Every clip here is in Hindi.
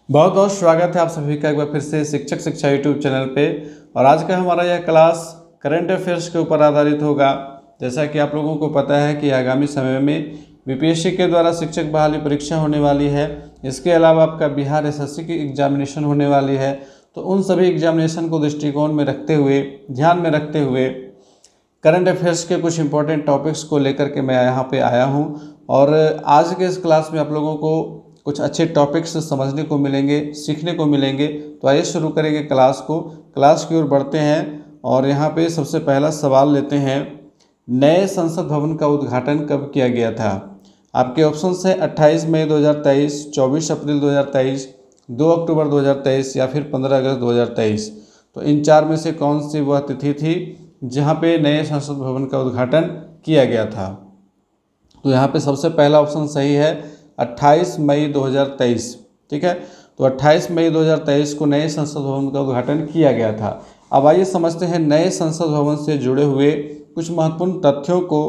बहुत बहुत स्वागत है आप सभी का एक बार फिर से शिक्षक शिक्षा यूट्यूब चैनल पे। और आज का हमारा यह क्लास करंट अफेयर्स के ऊपर आधारित होगा। जैसा कि आप लोगों को पता है कि आगामी समय में बीपीएससी के द्वारा शिक्षक बहाली परीक्षा होने वाली है। इसके अलावा आपका बिहार एसएससी की एग्जामिनेशन होने वाली है। तो उन सभी एग्जामिनेशन को दृष्टिकोण में रखते हुए, ध्यान में रखते हुए करंट अफेयर्स के कुछ इंपॉर्टेंट टॉपिक्स को लेकर के मैं यहाँ पे आया हूँ। और आज के इस क्लास में आप लोगों को कुछ अच्छे टॉपिक्स समझने को मिलेंगे, सीखने को मिलेंगे। तो आइए शुरू करेंगे क्लास की ओर बढ़ते हैं। और यहाँ पे सबसे पहला सवाल लेते हैं, नए संसद भवन का उद्घाटन कब किया गया था? आपके ऑप्शंस है 28 मई 2023, 24 अप्रैल 2023, 2 अक्टूबर 2023 या फिर 15 अगस्त 2023। तो इन चार में से कौन सी वह तिथि थी जहाँ पे नए संसद भवन का उद्घाटन किया गया था? तो यहाँ पे सबसे पहला ऑप्शन सही है 28 मई 2023। ठीक है, तो 28 मई 2023 को नए संसद भवन का उद्घाटन किया गया था। अब आइए समझते हैं नए संसद भवन से जुड़े हुए कुछ महत्वपूर्ण तथ्यों को।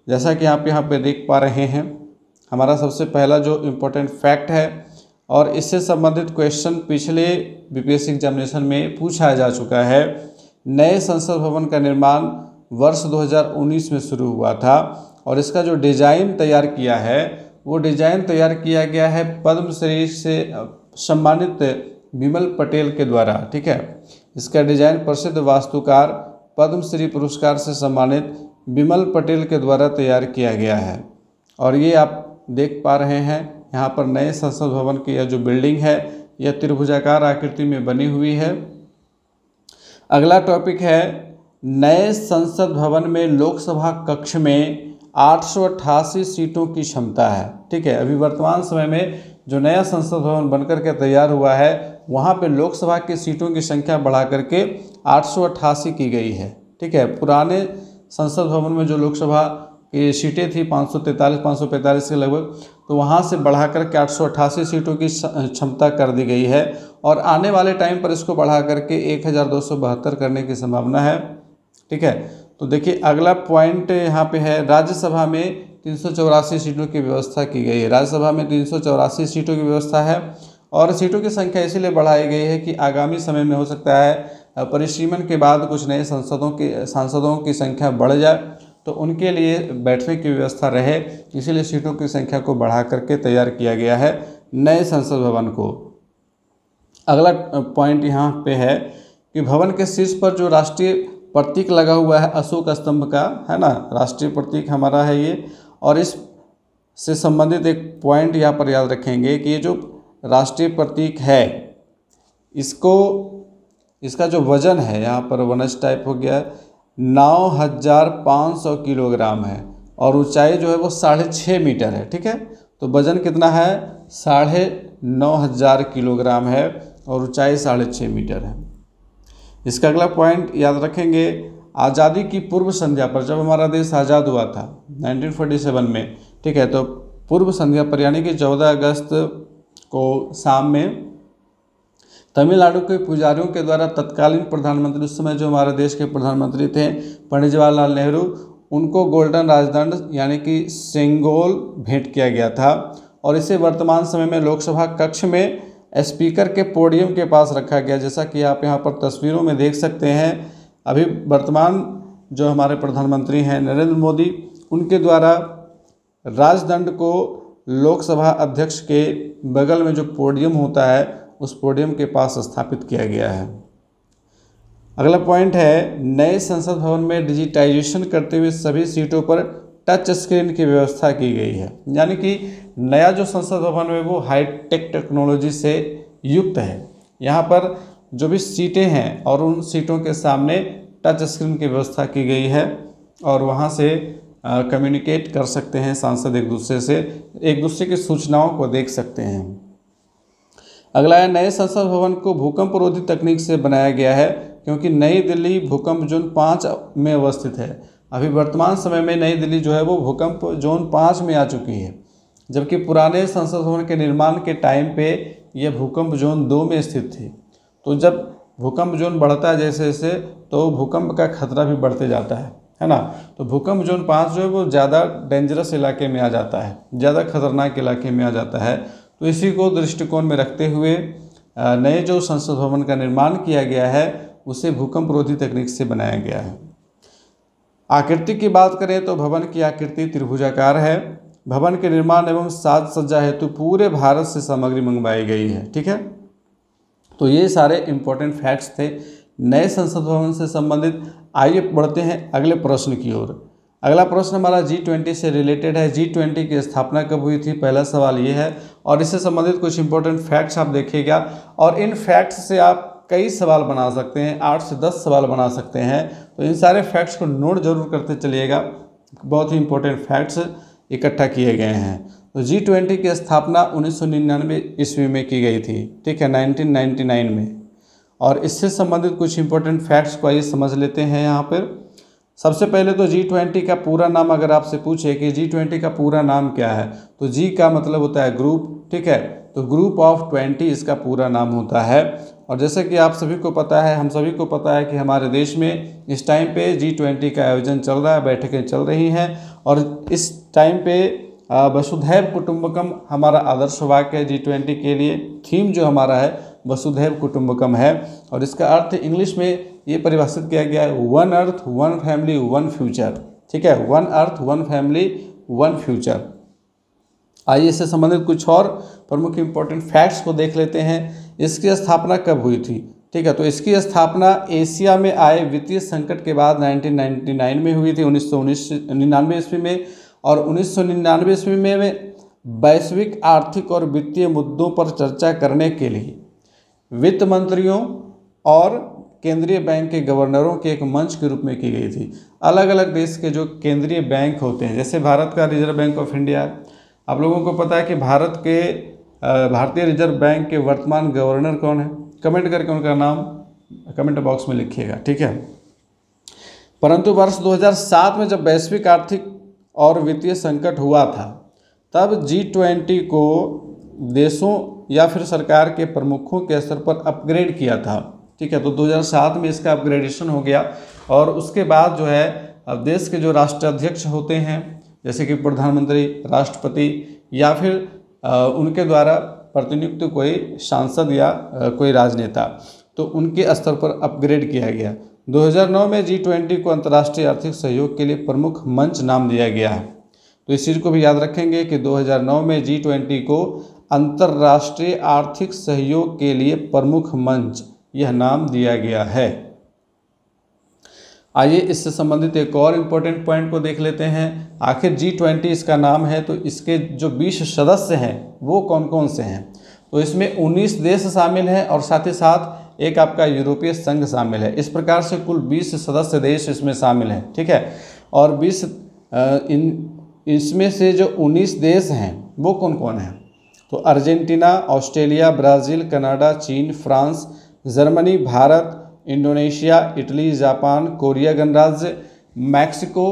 जैसा कि आप यहाँ पे देख पा रहे हैं, हमारा सबसे पहला जो इम्पोर्टेंट फैक्ट है और इससे संबंधित क्वेश्चन पिछले बीपीएससी एग्जामिनेशन में पूछा जा चुका है। नए संसद भवन का निर्माण वर्ष 2019 में शुरू हुआ था और इसका जो डिज़ाइन तैयार किया है वो डिज़ाइन तैयार किया गया है पद्मश्री से सम्मानित विमल पटेल के द्वारा। ठीक है, इसका डिज़ाइन प्रसिद्ध वास्तुकार पद्मश्री पुरस्कार से सम्मानित विमल पटेल के द्वारा तैयार किया गया है। और ये आप देख पा रहे हैं यहाँ पर नए संसद भवन की यह जो बिल्डिंग है यह त्रिभुजाकार आकृति में बनी हुई है। अगला टॉपिक है, नए संसद भवन में लोकसभा कक्ष में 888 सीटों की क्षमता है। ठीक है, अभी वर्तमान समय में जो नया संसद भवन बनकर के तैयार हुआ है वहाँ पे लोकसभा की सीटों की संख्या बढ़ा करके 888 की गई है। ठीक है, पुराने संसद भवन में जो लोकसभा की सीटें थी 543-545 के लगभग, तो वहाँ से बढ़ा करके 888 सीटों की क्षमता कर दी गई है। और आने वाले टाइम पर इसको बढ़ा करके 1272 करने की संभावना है। ठीक है, तो देखिए अगला पॉइंट यहाँ पे है, राज्यसभा में 384 सीटों की व्यवस्था की गई है। राज्यसभा में 384 सीटों की व्यवस्था है और सीटों की संख्या इसीलिए बढ़ाई गई है कि आगामी समय में हो सकता है परिसीमन के बाद कुछ नए सांसदों की संख्या बढ़ जाए, तो उनके लिए बैठने की व्यवस्था रहे, इसीलिए सीटों की संख्या को बढ़ा करके तैयार किया गया है नए संसद भवन को। अगला पॉइंट यहाँ पे है कि भवन के शीर्ष पर जो राष्ट्रीय प्रतीक लगा हुआ है अशोक स्तंभ का, है ना, राष्ट्रीय प्रतीक हमारा है ये। और इस से संबंधित एक पॉइंट यहाँ पर याद रखेंगे कि ये जो राष्ट्रीय प्रतीक है इसका जो वजन है, यहाँ पर वनस टाइप हो गया, 9500 किलोग्राम है और ऊंचाई जो है वो 6.5 मीटर है। ठीक है, तो वजन कितना है? 9500 किलोग्राम है और ऊंचाई 6.5 मीटर है। इसका अगला पॉइंट याद रखेंगे, आज़ादी की पूर्व संध्या पर, जब हमारा देश आज़ाद हुआ था 1947 में, ठीक है, तो पूर्व संध्या पर यानी कि 14 अगस्त को शाम में तमिलनाडु के पुजारियों के द्वारा तत्कालीन प्रधानमंत्री, उस समय जो हमारे देश के प्रधानमंत्री थे पंडित जवाहरलाल नेहरू, उनको गोल्डन राजदंड यानी कि सेंगोल भेंट किया गया था। और इसे वर्तमान समय में लोकसभा कक्ष में स्पीकर के पोडियम के पास रखा गया। जैसा कि आप यहाँ पर तस्वीरों में देख सकते हैं, अभी वर्तमान जो हमारे प्रधानमंत्री हैं नरेंद्र मोदी, उनके द्वारा राजदंड को लोकसभा अध्यक्ष के बगल में जो पोडियम होता है उस पोडियम के पास स्थापित किया गया है। अगला पॉइंट है, नए संसद भवन में डिजिटाइजेशन करते हुए सभी सीटों पर टच स्क्रीन की व्यवस्था की गई है। यानी कि नया जो संसद भवन है वो हाईटेक टेक्नोलॉजी से युक्त है। यहाँ पर जो भी सीटें हैं और उन सीटों के सामने टच स्क्रीन की व्यवस्था की गई है और वहाँ से कम्युनिकेट कर सकते हैं सांसद एक दूसरे की सूचनाओं को देख सकते हैं। अगला है, नए संसद भवन को भूकंप रोधी तकनीक से बनाया गया है क्योंकि नई दिल्ली भूकंप जोन 5 में अवस्थित है। अभी वर्तमान समय में नई दिल्ली जो है वो भूकंप जोन 5 में आ चुकी है, जबकि पुराने संसद भवन के निर्माण के टाइम पे यह भूकंप जोन 2 में स्थित थी। तो जब भूकंप जोन बढ़ता है जैसे जैसे, तो भूकंप का खतरा भी बढ़ते जाता है ना। तो भूकंप जोन 5 जो है वो ज़्यादा डेंजरस इलाके में आ जाता है, ज़्यादा खतरनाक इलाके में आ जाता है। तो इसी को दृष्टिकोण में रखते हुए नए जो संसद भवन का निर्माण किया गया है उसे भूकंप रोधी तकनीक से बनाया गया है। आकृति की बात करें तो भवन की आकृति त्रिभुजाकार है। भवन के निर्माण एवं साज सज्जा हेतु पूरे भारत से सामग्री मंगवाई गई है। ठीक है, तो ये सारे इंपॉर्टेंट फैक्ट्स थे नए संसद भवन से संबंधित। आइए बढ़ते हैं अगले प्रश्न की ओर। अगला प्रश्न हमारा G20 से रिलेटेड है। G20 की स्थापना कब हुई थी, पहला सवाल ये है। और इससे संबंधित कुछ इंपॉर्टेंट फैक्ट्स आप देखिएगा और इन फैक्ट्स से आप कई सवाल बना सकते हैं, 8 से 10 सवाल बना सकते हैं। तो इन सारे फैक्ट्स को नोट जरूर करते चलिएगा, बहुत ही इंपॉर्टेंट फैक्ट्स इकट्ठा किए गए हैं। तो G20 की स्थापना 1999 ईस्वी में की गई थी। ठीक है, 1999 में। और इससे संबंधित कुछ इंपॉर्टेंट फैक्ट्स को आइए समझ लेते हैं यहाँ पर। सबसे पहले तो G20 का पूरा नाम अगर आपसे पूछे कि G20 का पूरा नाम क्या है, तो G का मतलब होता है ग्रुप। ठीक है, तो ग्रुप ऑफ 20 इसका पूरा नाम होता है। और जैसे कि आप सभी को पता है, हम सभी को पता है कि हमारे देश में इस टाइम पे G20 का आयोजन चल रहा है, बैठकें चल रही हैं। और इस टाइम पे वसुधैव कुटुंबकम हमारा आदर्श वाक्य है G20 के लिए। थीम जो हमारा है वसुधैव कुटुंबकम है। और इसका अर्थ इंग्लिश में ये परिभाषित किया गया है, one earth one family one future. ठीक है, one earth one family one future. आइए इससे संबंधित कुछ और प्रमुख इंपॉर्टेंट फैक्ट्स को देख लेते हैं। इसकी स्थापना कब हुई थी? ठीक है, तो इसकी स्थापना एशिया में आए वित्तीय संकट के बाद 1999 में हुई थी, 1999 ईस्वी में। और 1999 ईस्वी में वैश्विक आर्थिक और वित्तीय मुद्दों पर चर्चा करने के लिए वित्त मंत्रियों और केंद्रीय बैंक के गवर्नरों के एक मंच के रूप में की गई थी। अलग अलग देश के जो केंद्रीय बैंक होते हैं, जैसे भारत का रिजर्व बैंक ऑफ इंडिया, आप लोगों को पता है कि भारतीय रिजर्व बैंक के वर्तमान गवर्नर कौन है? कमेंट करके उनका नाम कमेंट बॉक्स में लिखिएगा। ठीक है, परंतु वर्ष 2007 में जब वैश्विक आर्थिक और वित्तीय संकट हुआ था, तब G20 को देशों या फिर सरकार के प्रमुखों के स्तर पर अपग्रेड किया था। ठीक है, तो 2007 में इसका अपग्रेडेशन हो गया। और उसके बाद जो है अब देश के जो राष्ट्राध्यक्ष होते हैं, जैसे कि प्रधानमंत्री, राष्ट्रपति या फिर उनके द्वारा प्रतिनियुक्त कोई सांसद या कोई राजनेता, तो उनके स्तर पर अपग्रेड किया गया। 2009 में G20 को अंतर्राष्ट्रीय आर्थिक सहयोग के लिए प्रमुख मंच नाम दिया गया है। तो इस चीज़ को भी याद रखेंगे कि 2009 में G20 को अंतर्राष्ट्रीय आर्थिक सहयोग के लिए प्रमुख मंच यह नाम दिया गया है। आइए इससे संबंधित एक और इम्पोर्टेंट पॉइंट को देख लेते हैं। आखिर G20 इसका नाम है, तो इसके जो 20 सदस्य हैं वो कौन कौन से हैं? तो इसमें 19 देश शामिल हैं और साथ ही साथ एक आपका यूरोपीय संघ शामिल है। इस प्रकार से कुल 20 सदस्य देश इसमें शामिल हैं। ठीक है, और इसमें से जो 19 देश हैं वो कौन कौन हैं? तो अर्जेंटीना, ऑस्ट्रेलिया, ब्राज़ील, कनाडा, चीन, France, Germany, Bharat, Indonesia, Italy, Japan, Korea गणराज्य, मैक्सिको,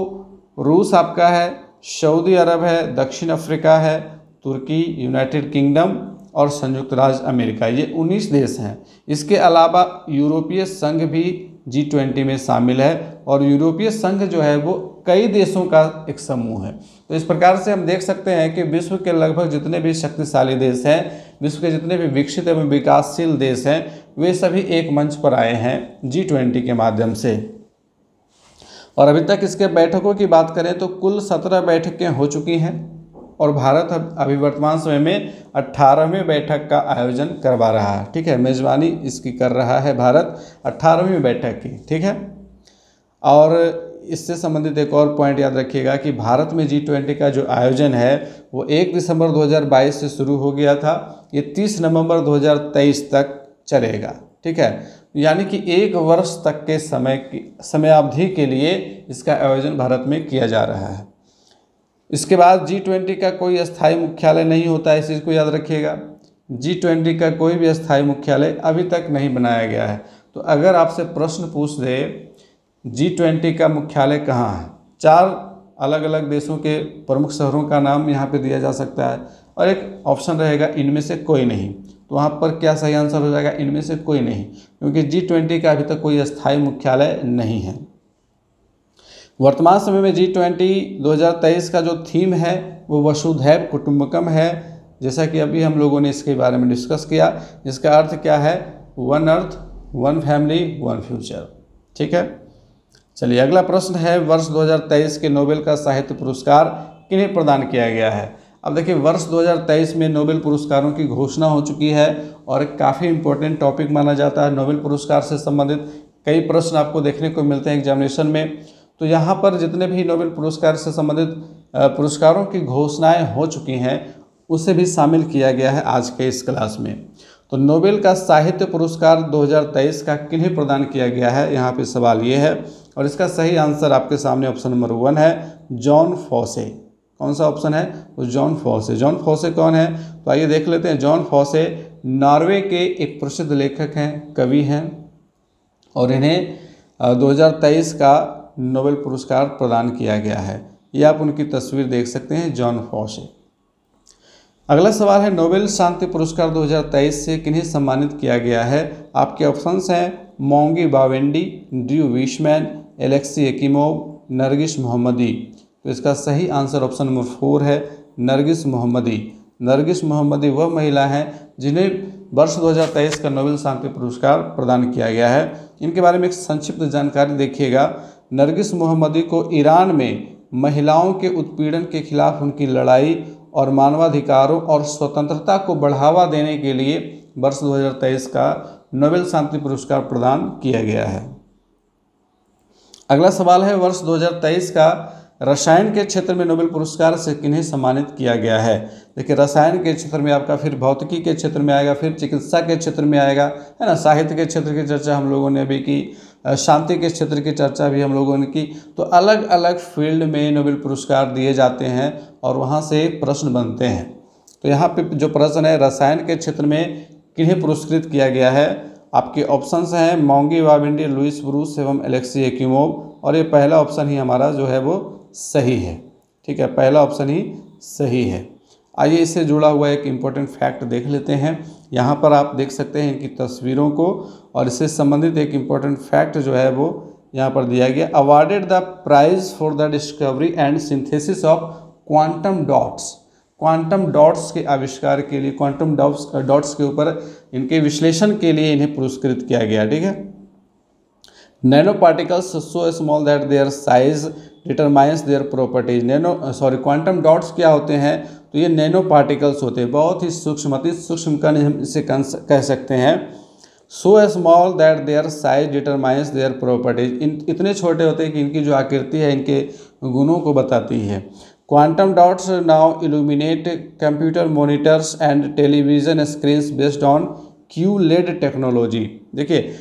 रूस आपका है, सऊदी अरब है, दक्षिण अफ्रीका है, तुर्की, यूनाइटेड किंगडम और संयुक्त राज्य अमेरिका। ये 19 देश हैं। इसके अलावा यूरोपीय संघ भी G20 में शामिल है। और यूरोपीय संघ जो है वो कई देशों का एक समूह है। तो इस प्रकार से हम देख सकते हैं कि विश्व के लगभग जितने भी शक्तिशाली देश हैं, विश्व के जितने भी विकसित एवं विकासशील देश हैं, वे सभी एक मंच पर आए हैं G20 के माध्यम से। और अभी तक इसके बैठकों की बात करें तो कुल 17 बैठकें हो चुकी हैं और भारत अभी वर्तमान समय में 18वीं बैठक का आयोजन करवा रहा है। ठीक है, मेज़बानी इसकी कर रहा है भारत 18वीं बैठक की। ठीक है, और इससे संबंधित एक और पॉइंट याद रखिएगा कि भारत में G20 का जो आयोजन है वो 1 दिसंबर 2022 से शुरू हो गया था। ये 30 नवंबर 2023 तक चलेगा। ठीक है, यानी कि 1 वर्ष तक के समयावधि के लिए इसका आयोजन भारत में किया जा रहा है। इसके बाद G20 का कोई अस्थायी मुख्यालय नहीं होता है, इस चीज़ को याद रखिएगा। G20 का कोई भी अस्थायी मुख्यालय अभी तक नहीं बनाया गया है। तो अगर आपसे प्रश्न पूछ दे G20 का मुख्यालय कहाँ है, 4 अलग अलग देशों के प्रमुख शहरों का नाम यहाँ पे दिया जा सकता है और एक ऑप्शन रहेगा इनमें से कोई नहीं। तो वहाँ पर क्या सही आंसर हो जाएगा? इनमें से कोई नहीं, क्योंकि G20 का अभी तक कोई अस्थायी मुख्यालय नहीं है। वर्तमान समय में G20 2023 का जो थीम है वो वसुधैव कुटुंबकम है, जैसा कि अभी हम लोगों ने इसके बारे में डिस्कस किया। इसका अर्थ क्या है? One earth, one family, one future. ठीक है, चलिए अगला प्रश्न है, वर्ष 2023 के नोबेल का साहित्य पुरस्कार किन्हें प्रदान किया गया है? अब देखिए, वर्ष 2023 में नोबेल पुरस्कारों की घोषणा हो चुकी है और काफ़ी इंपॉर्टेंट टॉपिक माना जाता है। नोबेल पुरस्कार से संबंधित कई प्रश्न आपको देखने को मिलते हैं एग्जामिनेशन में। तो यहाँ पर जितने भी नोबेल पुरस्कार से संबंधित पुरस्कारों की घोषणाएं हो चुकी हैं उसे भी शामिल किया गया है आज के इस क्लास में। तो नोबेल का साहित्य पुरस्कार 2023 का किन्हें प्रदान किया गया है, यहाँ पे सवाल ये है। और इसका सही आंसर आपके सामने ऑप्शन नंबर 1 है, जॉन फॉसे। कौन सा ऑप्शन है? तो जॉन फॉसे। जॉन फॉसे कौन है? तो आइए देख लेते हैं। जॉन फॉसे नॉर्वे के एक प्रसिद्ध लेखक हैं, कवि हैं, और इन्हें 2023 का नोबेल पुरस्कार प्रदान किया गया है। ये आप उनकी तस्वीर देख सकते हैं, जॉन फॉसे। अगला सवाल है, नोबेल शांति पुरस्कार 2023 से किन्हें सम्मानित किया गया है? आपके ऑप्शंस हैं मोंगी बावेंडी, ड्रू विशमैन, एलेक्सी यकीमोव, नरगिस मोहम्मदी। तो इसका सही आंसर ऑप्शन नंबर 4 है, नरगिस मोहम्मदी। नरगिस मोहम्मदी वह महिला हैं जिन्हें वर्ष 2023 का नोबेल शांति पुरस्कार प्रदान किया गया है। इनके बारे में एक संक्षिप्त जानकारी देखिएगा। नरगिस मोहम्मदी को ईरान में महिलाओं के उत्पीड़न के खिलाफ उनकी लड़ाई और मानवाधिकारों और स्वतंत्रता को बढ़ावा देने के लिए वर्ष 2023 का नोबेल शांति पुरस्कार प्रदान किया गया है। अगला सवाल है, वर्ष 2023 का रसायन के क्षेत्र में नोबेल पुरस्कार से किन्हें सम्मानित किया गया है? देखिए, रसायन के क्षेत्र में आपका फिर भौतिकी के क्षेत्र में आएगा, फिर चिकित्सा के क्षेत्र में आएगा, है ना। साहित्य के क्षेत्र की चर्चा हम लोगों ने अभी की, शांति के क्षेत्र की चर्चा भी हम लोगों ने की। तो अलग अलग फील्ड में नोबेल पुरस्कार दिए जाते हैं और वहाँ से प्रश्न बनते हैं। तो यहाँ पे जो प्रश्न है, रसायन के क्षेत्र में किन्हें पुरस्कृत किया गया है? आपके ऑप्शंस हैं मोंगी बावेंडी, लुइस ब्रूस एवं एलेक्सी यकीमोव। और ये पहला ऑप्शन ही हमारा जो है वो सही है। ठीक है, पहला ऑप्शन ही सही है। आइए इससे जुड़ा हुआ एक इम्पोर्टेंट फैक्ट देख लेते हैं। यहाँ पर आप देख सकते हैं इनकी तस्वीरों को, और इससे संबंधित एक इम्पोर्टेंट फैक्ट जो है वो यहाँ पर दिया गया। Awarded the prize for the discovery and synthesis of quantum dots. Quantum dots के आविष्कार के लिए, क्वांटम डॉट्स के ऊपर इनके विश्लेषण के लिए इन्हें पुरस्कृत किया गया। ठीक है। Nano particles so small that their size determines their properties. Quantum dots क्या होते हैं? तो ये नैनो पार्टिकल्स होते हैं, बहुत ही सूक्ष्म, अति सूक्ष्म कण हम इसे कह सकते हैं। So small that their size determines their properties. इतने छोटे होते हैं कि इनकी जो आकृति है इनके गुणों को बताती है। Quantum dots now illuminate computer monitors and television screens based on QLED technology. देखिए,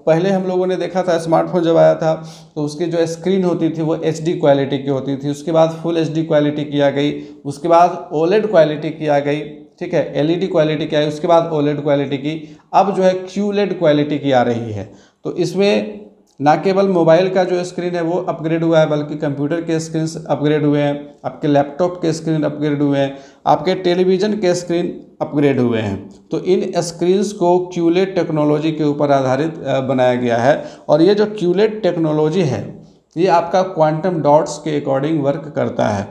पहले हम लोगों ने देखा था स्मार्टफोन जब आया था तो उसकी जो स्क्रीन होती थी वो HD क्वालिटी की होती थी, उसके बाद फुल HD क्वालिटी की आ गई, उसके बाद OLED क्वालिटी की आ गई। ठीक है, LED क्वालिटी की आई, उसके बाद OLED क्वालिटी की, अब जो है QLED क्वालिटी की आ रही है। तो इसमें ना केवल मोबाइल का जो स्क्रीन है वो अपग्रेड हुआ है, बल्कि कंप्यूटर के स्क्रीन अपग्रेड हुए हैं, आपके लैपटॉप के स्क्रीन अपग्रेड हुए हैं, आपके टेलीविज़न के स्क्रीन अपग्रेड हुए हैं। तो इन स्क्रीन्स को QLED टेक्नोलॉजी के ऊपर आधारित बनाया गया है। और ये जो QLED टेक्नोलॉजी है ये आपका क्वांटम डॉट्स के अकॉर्डिंग वर्क करता है।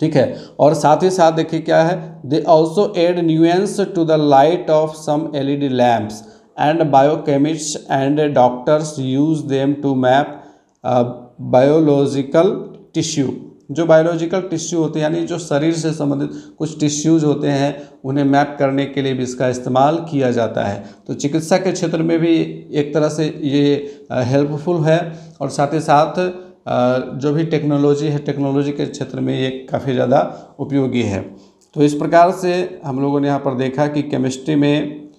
ठीक है, और साथ ही साथ देखिए क्या है, they also add nuance to the light of some LED lamps and biochemists and doctors use them to map biological tissue। जो बायोलॉजिकल टिश्यू होते हैं यानी जो शरीर से संबंधित कुछ टिश्यूज होते हैं उन्हें मैप करने के लिए भी इसका इस्तेमाल किया जाता है। तो चिकित्सा के क्षेत्र में भी एक तरह से ये हेल्पफुल है, और साथ ही साथ जो भी टेक्नोलॉजी है, टेक्नोलॉजी के क्षेत्र में ये काफ़ी ज़्यादा उपयोगी है। तो इस प्रकार से हम लोगों ने यहाँ पर देखा कि केमिस्ट्री में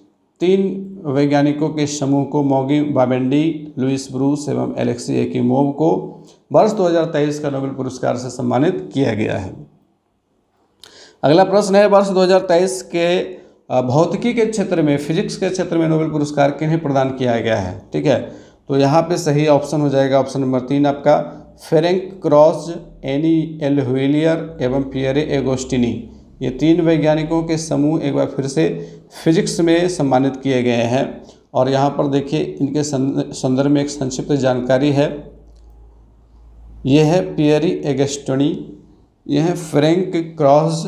3 वैज्ञानिकों के समूह को, मोंगी बावेंडी, लुइस ब्रूस एवं एलेक्सी यकीमोव को वर्ष 2023 का नोबेल पुरस्कार से सम्मानित किया गया है। अगला प्रश्न है, वर्ष 2023 के भौतिकी के क्षेत्र में, फिजिक्स के क्षेत्र में नोबेल पुरस्कार किन्हें प्रदान किया गया है? ठीक है, तो यहाँ पे सही ऑप्शन हो जाएगा ऑप्शन नंबर 3 आपका, फेरेंक क्रॉस, एनी एल व्हिलियर एवं पियरे एगोस्टिनी। ये 3 वैज्ञानिकों के समूह एक बार फिर से फिजिक्स में सम्मानित किए गए हैं। और यहाँ पर देखिए इनके संदर्भ में एक संक्षिप्त जानकारी है। ये है पियरे एगोस्टिनी, ये है फ्रैंक क्रॉस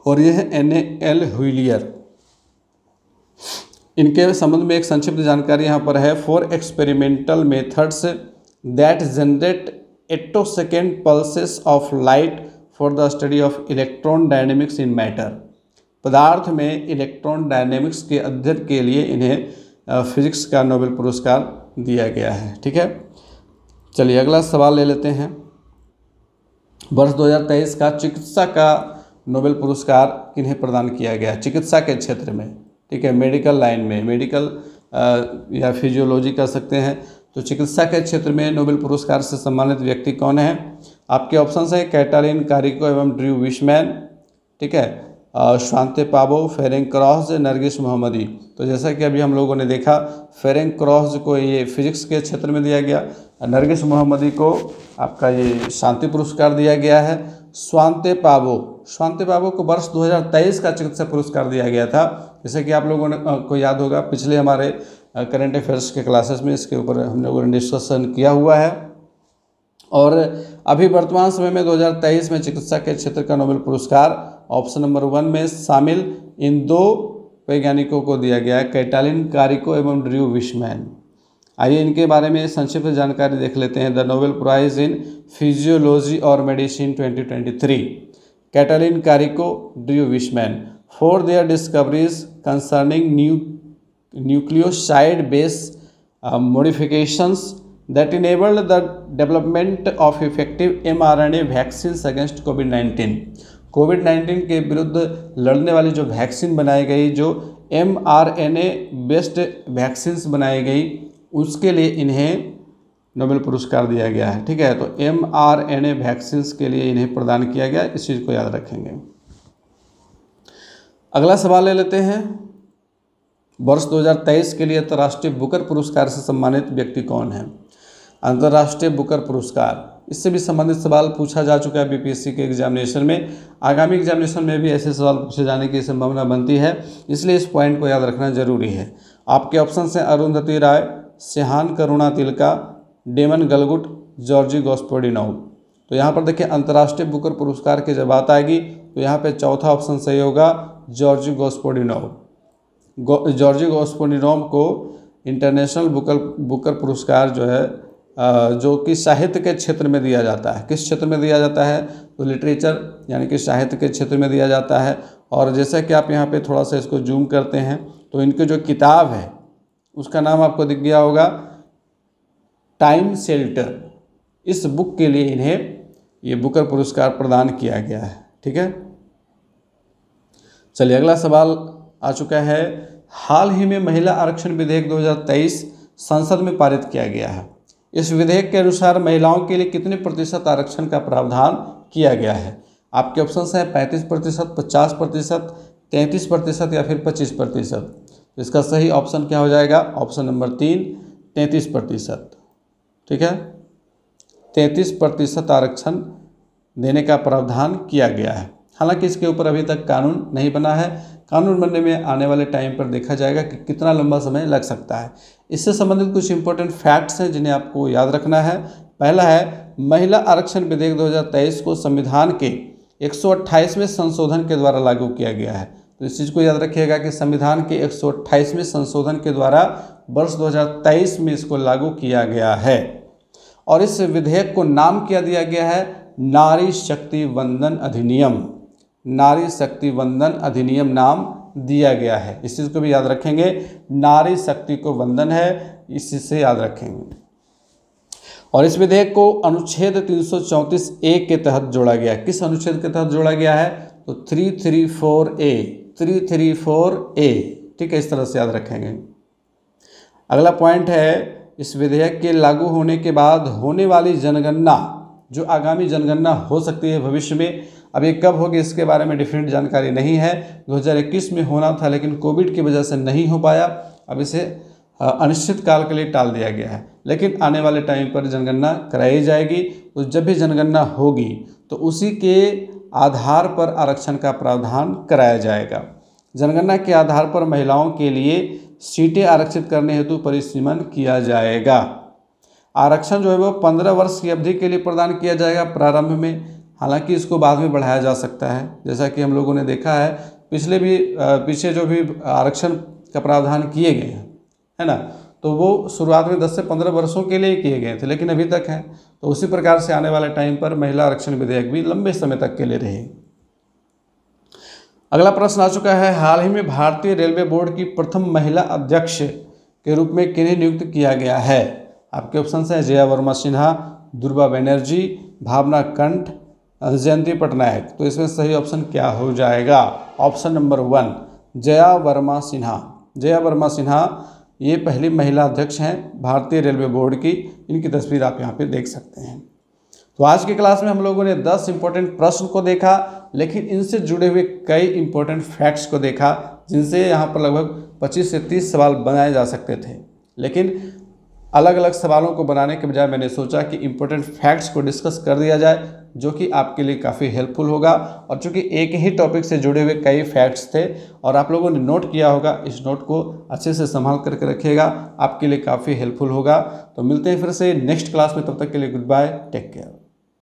और ये है NAL व्हीलियर। इनके संबंध में एक संक्षिप्त जानकारी यहाँ पर है। For experimental methods that generate attosecond pulses of light for the study of electron dynamics in matter. पदार्थ में इलेक्ट्रॉन डायनेमिक्स के अध्ययन के लिए इन्हें फिजिक्स का नोबेल पुरस्कार दिया गया है। ठीक है, चलिए अगला सवाल ले लेते हैं। वर्ष 2023 का चिकित्सा का नोबेल पुरस्कार किन्हें प्रदान किया गया? चिकित्सा के क्षेत्र में, ठीक है, मेडिकल लाइन में, मेडिकल या फिजियोलॉजी कर सकते हैं। तो चिकित्सा के क्षेत्र में नोबेल पुरस्कार से सम्मानित व्यक्ति कौन है? आपके ऑप्शन है कैटालिन कारिको एवं ड्रू विशमैन, ठीक है, स्वांते पाबो, फेरेंग क्रॉस, नरगिस मोहम्मदी। तो जैसा कि अभी हम लोगों ने देखा, फेरेंग क्रॉस को ये फिजिक्स के क्षेत्र में दिया गया, नरगिस मोहम्मदी को आपका ये शांति पुरस्कार दिया गया है। स्वांते पाबो को वर्ष 2023 का चिकित्सा पुरस्कार दिया गया था। जैसे कि आप लोगों को याद होगा, पिछले हमारे करंट अफेयर्स के क्लासेस में इसके ऊपर हम लोगों ने डिस्कशन किया हुआ है। और अभी वर्तमान समय में 2023 में चिकित्सा के क्षेत्र का नोबेल पुरस्कार ऑप्शन नंबर 1 में शामिल इन 2 वैज्ञानिकों को दिया गया है, कैटालिन कारिको एवं ड्रू विशमैन। आइए इनके बारे में संक्षिप्त जानकारी देख लेते हैं। The Nobel prize in physiology और medicine 2023, Katalin Kariko, Drew Weissman for their discoveries concerning nucleoside base modifications that enabled the development of effective mRNA vaccines against COVID-19। कोविड-19 के विरुद्ध लड़ने वाली जो वैक्सीन बनाई गई, जो mRNA बेस्ड वैक्सीन्स बनाई गई, उसके लिए इन्हें नोबेल पुरस्कार दिया गया है। ठीक है, तो mRNA वैक्सीन्स के लिए इन्हें प्रदान किया गया, इस चीज़ को याद रखेंगे। अगला सवाल ले लेते हैं। वर्ष 2023 के लिए अंतर्राष्ट्रीय बुकर पुरस्कार से सम्मानित व्यक्ति कौन है? अंतर्राष्ट्रीय बुकर पुरस्कार, इससे भी संबंधित सवाल पूछा जा चुका है बीपीएससी के एग्जामिनेशन में। आगामी एग्जामिनेशन में भी ऐसे सवाल पूछे जाने की संभावना बनती है, इसलिए इस पॉइंट को याद रखना जरूरी है। आपके ऑप्शन हैं अरुंधति राय, सिहान करुणा तिलका, डेमन गलगुट, जॉर्जी गॉस्पोडिनोव। तो यहाँ पर देखिए अंतर्राष्ट्रीय बुकर पुरस्कार की जब बात आएगी तो यहाँ पे चौथा ऑप्शन सही होगा, जॉर्जी गॉस्पोडिनोव। जॉर्जी गॉस्पोडिनोव को इंटरनेशनल बुकर पुरस्कार जो है जो कि साहित्य के क्षेत्र में दिया जाता है। किस क्षेत्र में दिया जाता है? तो लिटरेचर यानी कि साहित्य के क्षेत्र में दिया जाता है। और जैसा कि आप यहाँ पे थोड़ा सा इसको जूम करते हैं तो इनकी जो किताब है उसका नाम आपको दिख गया होगा, टाइम शेल्टर। इस बुक के लिए इन्हें ये बुकर पुरस्कार प्रदान किया गया है। ठीक है, चलिए अगला सवाल आ चुका है। हाल ही में महिला आरक्षण विधेयक 2023 संसद में पारित किया गया है। इस विधेयक के अनुसार महिलाओं के लिए कितने प्रतिशत आरक्षण का प्रावधान किया गया है? आपके ऑप्शन हैं 35%, 50%, 33% या फिर 25%। तो इसका सही ऑप्शन क्या हो जाएगा? Option number 3, 33%। ठीक है, 33% आरक्षण देने का प्रावधान किया गया है। हालांकि इसके ऊपर अभी तक कानून नहीं बना है। कानून बनने में आने वाले टाइम पर देखा जाएगा कि कितना लंबा समय लग सकता है। इससे संबंधित कुछ इंपॉर्टेंट फैक्ट्स हैं जिन्हें आपको याद रखना है। पहला है, महिला आरक्षण विधेयक 2023 को संविधान के 128वें संशोधन के द्वारा लागू किया गया है। तो इस चीज़ को याद रखिएगा कि संविधान के 128वें संशोधन के द्वारा वर्ष 2023 में इसको लागू किया गया है। और इस विधेयक को नाम क्या दिया गया है? नारी शक्ति वंदन अधिनियम। नारी शक्ति वंदन अधिनियम नाम दिया गया है। इस चीज़ को भी याद रखेंगे, नारी शक्ति को वंदन है, इस चीज़ से याद रखेंगे। और इस विधेयक को अनुच्छेद 334A के तहत जोड़ा गया है। किस अनुच्छेद के तहत जोड़ा गया है? तो 334A, 334A। ठीक है, इस तरह से याद रखेंगे। अगला पॉइंट है, इस विधेयक के लागू होने के बाद होने वाली जनगणना, जो आगामी जनगणना हो सकती है भविष्य में, अब ये कब होगी इसके बारे में डिफिनेट जानकारी नहीं है। 2021 में होना था लेकिन कोविड की वजह से नहीं हो पाया। अब इसे अनिश्चित काल के लिए टाल दिया गया है, लेकिन आने वाले टाइम पर जनगणना कराई जाएगी। तो जब भी जनगणना होगी तो उसी के आधार पर आरक्षण का प्रावधान कराया जाएगा। जनगणना के आधार पर महिलाओं के लिए सीटें आरक्षित करने हेतु परिसीमन किया जाएगा। आरक्षण जो है वो 15 वर्ष की अवधि के लिए प्रदान किया जाएगा प्रारंभ में। हालांकि इसको बाद में बढ़ाया जा सकता है। जैसा कि हम लोगों ने देखा है पीछे जो भी आरक्षण का प्रावधान किए गए हैं, है ना, तो वो शुरुआत में 10 से 15 वर्षों के लिए किए गए थे, लेकिन अभी तक है। तो उसी प्रकार से आने वाले टाइम पर महिला आरक्षण विधेयक भी लंबे समय तक के लिए रहे। अगला प्रश्न आ चुका है, हाल ही में भारतीय रेलवे बोर्ड की प्रथम महिला अध्यक्ष के रूप में किन्हें नियुक्त किया गया है? आपके ऑप्शन हैं जया वर्मा सिन्हा, दुर्गा बनर्जी, भावना कंठ, जयंती पटनायक। तो इसमें सही ऑप्शन क्या हो जाएगा? Option number 1 Jaya Verma Sinha. जया वर्मा सिन्हा ये पहली महिला अध्यक्ष हैं भारतीय रेलवे बोर्ड की। इनकी तस्वीर आप यहाँ पे देख सकते हैं। तो आज की क्लास में हम लोगों ने 10 इंपॉर्टेंट प्रश्न को देखा, लेकिन इनसे जुड़े हुए कई इंपॉर्टेंट फैक्ट्स को देखा, जिनसे यहाँ पर लगभग 25 से 30 सवाल बनाए जा सकते थे। लेकिन अलग अलग सवालों को बनाने के बजाय मैंने सोचा कि इंपॉर्टेंट फैक्ट्स को डिस्कस कर दिया जाए, जो कि आपके लिए काफ़ी हेल्पफुल होगा। और चूँकि एक ही टॉपिक से जुड़े हुए कई फैक्ट्स थे और आप लोगों ने नोट किया होगा, इस नोट को अच्छे से संभाल करके रखिएगा, आपके लिए काफ़ी हेल्पफुल होगा। तो मिलते हैं फिर से नेक्स्ट क्लास में, तब तक के लिए गुड बाय, टेक केयर।